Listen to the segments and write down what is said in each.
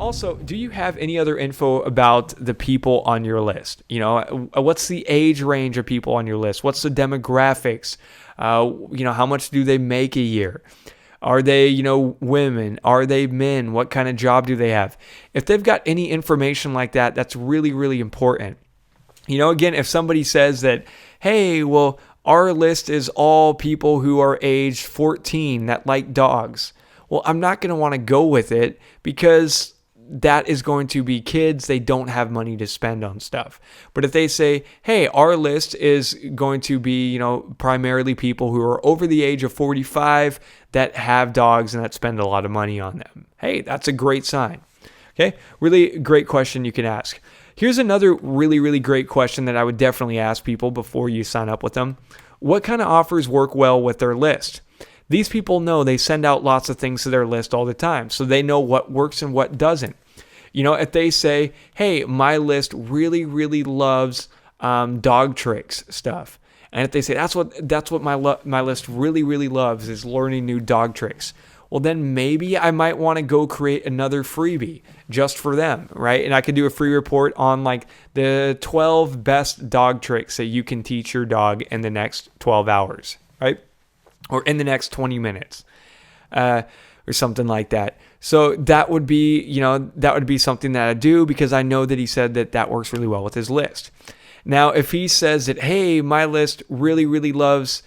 also, do you have any other info about the people on your list? What's the age range of people on your list? What's the demographics? How much do they make a year? Are they, women? Are they men? What kind of job do they have? If they've got any information like that, that's really, really important. Again, if somebody says that, hey, well, our list is all people who are aged 14 that like dogs. Well, I'm not going to want to go with it because that is going to be kids. They don't have money to spend on stuff. But if they say, hey, our list is going to be, primarily people who are over the age of 45 that have dogs and that spend a lot of money on them. Hey, that's a great sign. Okay, really great question you can ask. Here's another really, really great question that I would definitely ask people before you sign up with them. What kind of offers work well with their list? These people know they send out lots of things to their list all the time, so they know what works and what doesn't. If they say, hey, my list really, really loves dog tricks stuff, and if they say that's what my list really, really loves is learning new dog tricks, well, then maybe I might want to go create another freebie just for them, right? And I could do a free report on like the 12 best dog tricks that you can teach your dog in the next 12 hours, right? Or in the next 20 minutes, or something like that. So that would be, something that I do because I know that he said that works really well with his list. Now, if he says that, hey, my list really, really loves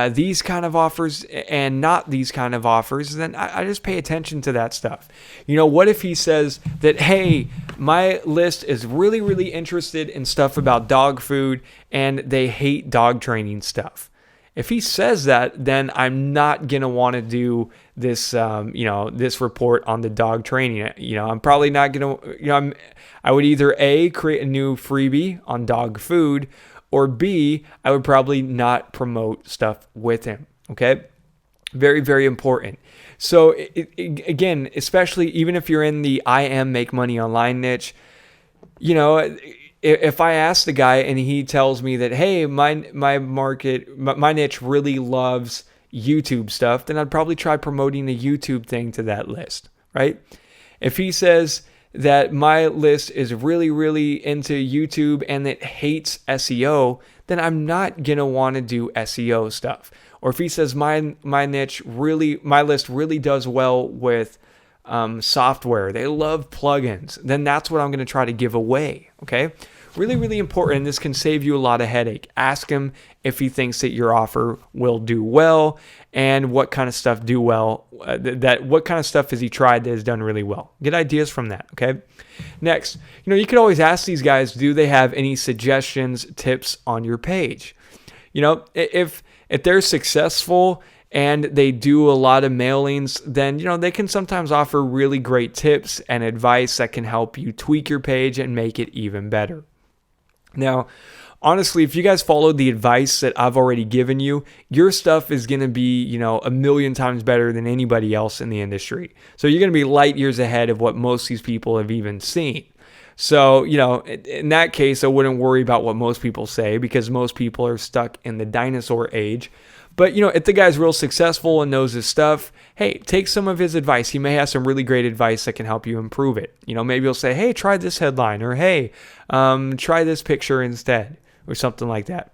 these kind of offers and not these kind of offers, then I just pay attention to that stuff. What if he says that, hey, my list is really, really interested in stuff about dog food and they hate dog training stuff? If he says that, then I'm not going to want to do this, this report on the dog training. I'm probably not going to, I would either A, create a new freebie on dog food, or B, I would probably not promote stuff with him. Okay. Very, very important. So again, especially even if you're in the make money online niche, if I ask the guy and he tells me that, hey, my niche really loves YouTube stuff, then I'd probably try promoting the YouTube thing to that list, right? If he says that my list is really, really into YouTube and it hates SEO, then I'm not going to want to do SEO stuff. Or if he says my list really does well with software, they love plugins, then that's what I'm going to try to give away, okay? Really, really important, and this can save you a lot of headache. Ask him if he thinks that your offer will do well and what kind of stuff do well, what kind of stuff has he tried that has done really well. Get ideas from that, okay? Next, you could always ask these guys, do they have any suggestions, tips on your page? If they're successful and they do a lot of mailings, then, they can sometimes offer really great tips and advice that can help you tweak your page and make it even better. Now, honestly, if you guys followed the advice that I've already given you, your stuff is going to be, a million times better than anybody else in the industry. So you're going to be light years ahead of what most of these people have even seen. So, in that case, I wouldn't worry about what most people say because most people are stuck in the dinosaur age. But, if the guy's real successful and knows his stuff, hey, take some of his advice. He may have some really great advice that can help you improve it. Maybe he'll say, hey, try this headline, or hey, try this picture instead, or something like that.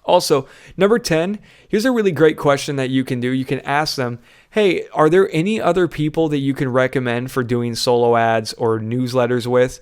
Also, number 10, here's a really great question that you can do. You can ask them, hey, are there any other people that you can recommend for doing solo ads or newsletters with?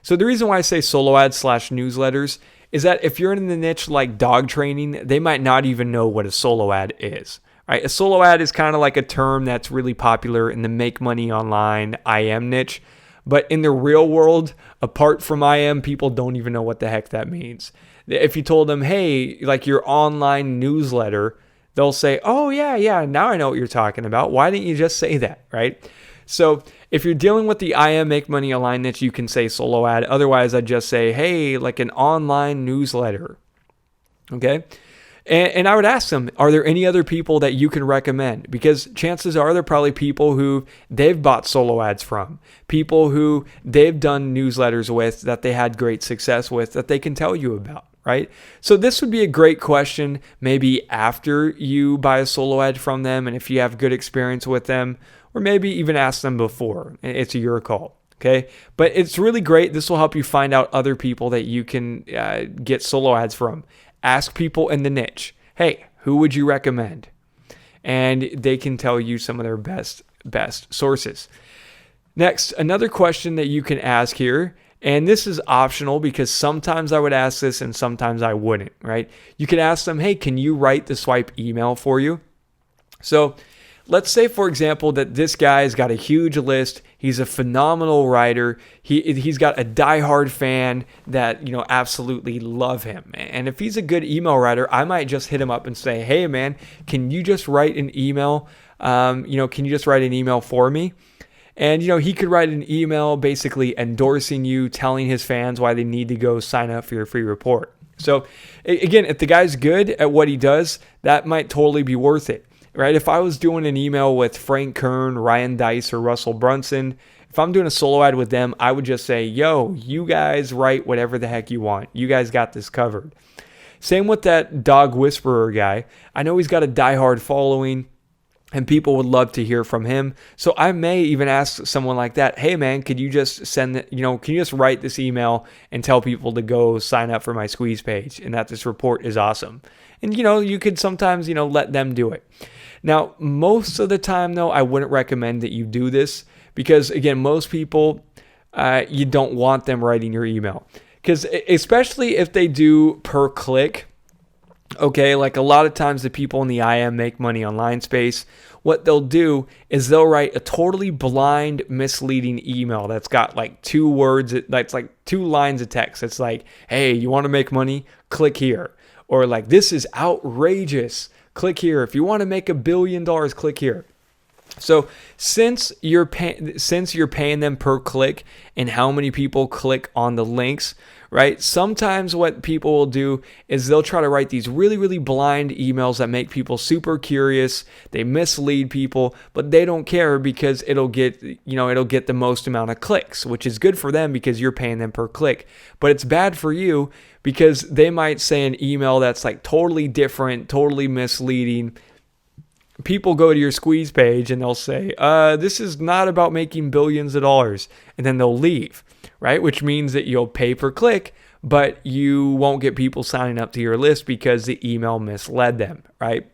So the reason why I say solo ads / newsletters is that if you're in the niche like dog training, they might not even know what a solo ad is. Right? A solo ad is kind of like a term that's really popular in the make money online IM niche. But in the real world, apart from IM, people don't even know what the heck that means. If you told them, hey, like your online newsletter, they'll say, oh, yeah, now I know what you're talking about. Why didn't you just say that, right? So if you're dealing with the IM make money online niche, you can say solo ad. Otherwise, I'd just say, hey, like an online newsletter, okay? And I would ask them, are there any other people that you can recommend? Because chances are they're probably people who they've bought solo ads from, people who they've done newsletters with that they had great success with that they can tell you about, right? So this would be a great question maybe after you buy a solo ad from them and if you have good experience with them, or maybe even ask them before. It's your call. Okay, but it's really great. This will help you find out other people that you can get solo ads from. Ask people in the niche, hey, who would you recommend? And they can tell you some of their best sources. Next, another question that you can ask here, and this is optional because sometimes I would ask this and sometimes I wouldn't, right? You could ask them, hey, can you write the swipe email for you? So let's say, for example, that this guy's got a huge list. He's a phenomenal writer. He's got a diehard fan that, absolutely love him. And if he's a good email writer, I might just hit him up and say, hey, man, can you just write an email? Can you just write an email for me? And, he could write an email basically endorsing you, telling his fans why they need to go sign up for your free report. So again, if the guy's good at what he does, that might totally be worth it, right? If I was doing an email with Frank Kern, Ryan Dice, or Russell Brunson, if I'm doing a solo ad with them, I would just say, yo, you guys write whatever the heck you want. You guys got this covered. Same with that dog whisperer guy. I know he's got a diehard following, and people would love to hear from him. So I may even ask someone like that, hey man, could you just can you just write this email and tell people to go sign up for my squeeze page and that this report is awesome. And you could sometimes, let them do it. Now, most of the time though, I wouldn't recommend that you do this because again, most people, you don't want them writing your email because especially if they do per click. Okay, like a lot of times the people in the IM make money online space, what they'll do is they'll write a totally blind, misleading email that's got like 2 words, that's like 2 lines of text. It's like, hey, you want to make money? Click here. Or like, this is outrageous. Click here. If you want to make $1 billion, click here. So since you're paying them per click and how many people click on the links, right? Sometimes what people will do is they'll try to write these really, really blind emails that make people super curious. They mislead people, but they don't care because it'll get the most amount of clicks, which is good for them because you're paying them per click. But it's bad for you because they might say an email that's like totally different, totally misleading. People go to your squeeze page and they'll say, this is not about making billions of dollars. And then they'll leave, right? Which means that you'll pay per click, but you won't get people signing up to your list because the email misled them, right?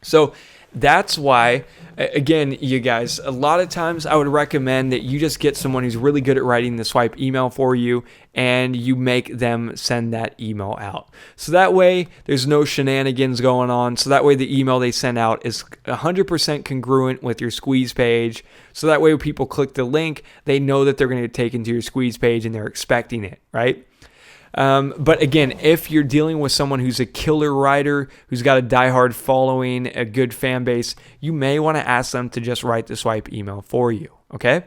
So that's why, again, you guys, a lot of times I would recommend that you just get someone who's really good at writing the swipe email for you and you make them send that email out. So that way there's no shenanigans going on. So that way the email they send out is 100% congruent with your squeeze page. So that way when people click the link, they know that they're going to get taken to your squeeze page and they're expecting it, right? But again, if you're dealing with someone who's a killer writer, who's got a diehard following, a good fan base, you may want to ask them to just write the swipe email for you. Okay.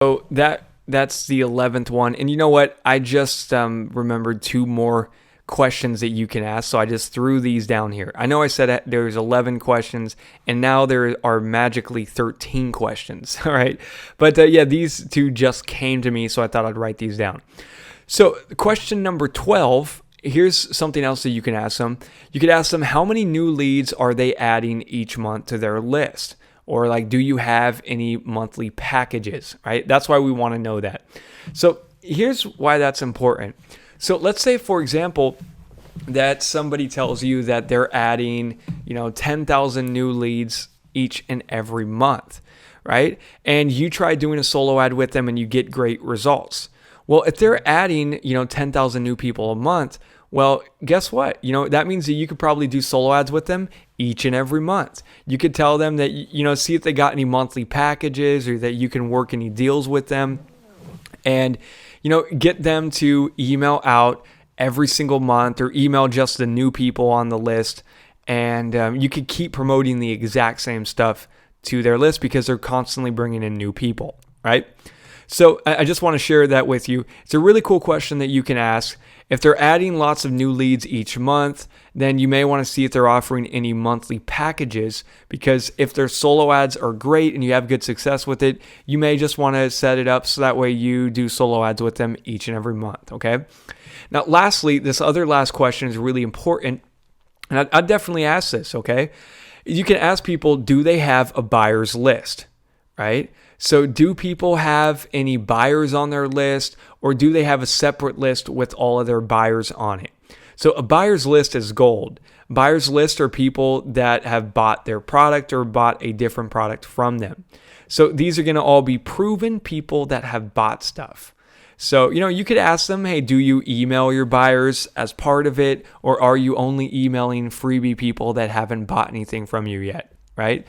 So that's the 11th one. And you know what? I just remembered 2 more questions that you can ask. So I just threw these down here. I know I said there's 11 questions and now there are magically 13 questions. All right. But yeah, these 2 just came to me. So I thought I'd write these down. So question number 12, here's something else that you can ask them. You could ask them, how many new leads are they adding each month to their list? Or like, do you have any monthly packages, right? That's why we want to know that. So here's why that's important. So let's say, for example, that somebody tells you that they're adding, 10,000 new leads each and every month, right? And you try doing a solo ad with them and you get great results. Well, if they're adding, 10,000 new people a month, well, guess what? That means that you could probably do solo ads with them each and every month. You could tell them that, see if they got any monthly packages or that you can work any deals with them and, get them to email out every single month or email just the new people on the list. And you could keep promoting the exact same stuff to their list because they're constantly bringing in new people, right? So I just want to share that with you. It's a really cool question that you can ask. If they're adding lots of new leads each month, then you may want to see if they're offering any monthly packages, because if their solo ads are great and you have good success with it, you may just want to set it up so that way you do solo ads with them each and every month, okay? Now, lastly, this other last question is really important, and I'd definitely ask this, okay? You can ask people, do they have a buyer's list, right? So do people have any buyers on their list, or do they have a separate list with all of their buyers on it? So a buyer's list is gold. Buyer's list are people that have bought their product or bought a different product from them. So these are going to all be proven people that have bought stuff. So, you could ask them, hey, do you email your buyers as part of it, or are you only emailing freebie people that haven't bought anything from you yet, right?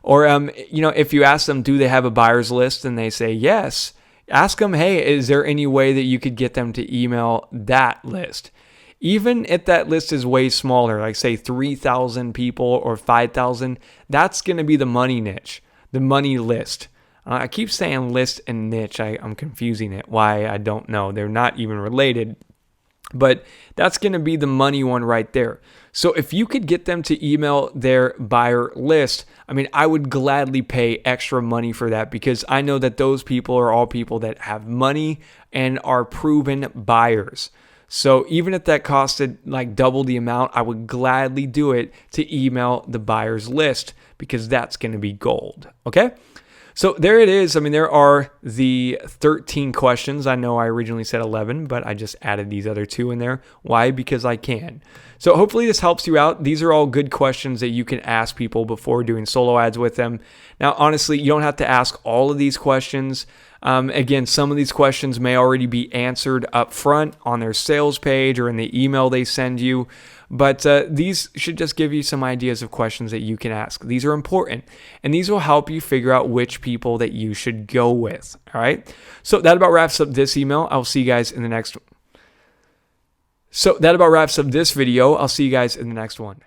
Or, if you ask them, do they have a buyer's list, and they say yes, ask them, hey, is there any way that you could get them to email that list? Even if that list is way smaller, like say 3,000 people or 5,000, that's going to be the money niche, the money list. I keep saying list and niche. I'm confusing it. Why? I don't know. They're not even related. But that's going to be the money one right there. So if you could get them to email their buyer list, I would gladly pay extra money for that, because I know that those people are all people that have money and are proven buyers. So even if that costed like double the amount, I would gladly do it to email the buyer's list, because that's going to be gold. Okay? So there it is. There are the 13 questions. I know I originally said 11, but I just added these other 2 in there. Why? Because I can. So hopefully this helps you out. These are all good questions that you can ask people before doing solo ads with them. Now, honestly, you don't have to ask all of these questions. Again, some of these questions may already be answered up front on their sales page or in the email they send you. But these should just give you some ideas of questions that you can ask. These are important, and these will help you figure out which people that you should go with. All right. So that about wraps up this email. I'll see you guys in the next one. So that about wraps up this video. I'll see you guys in the next one.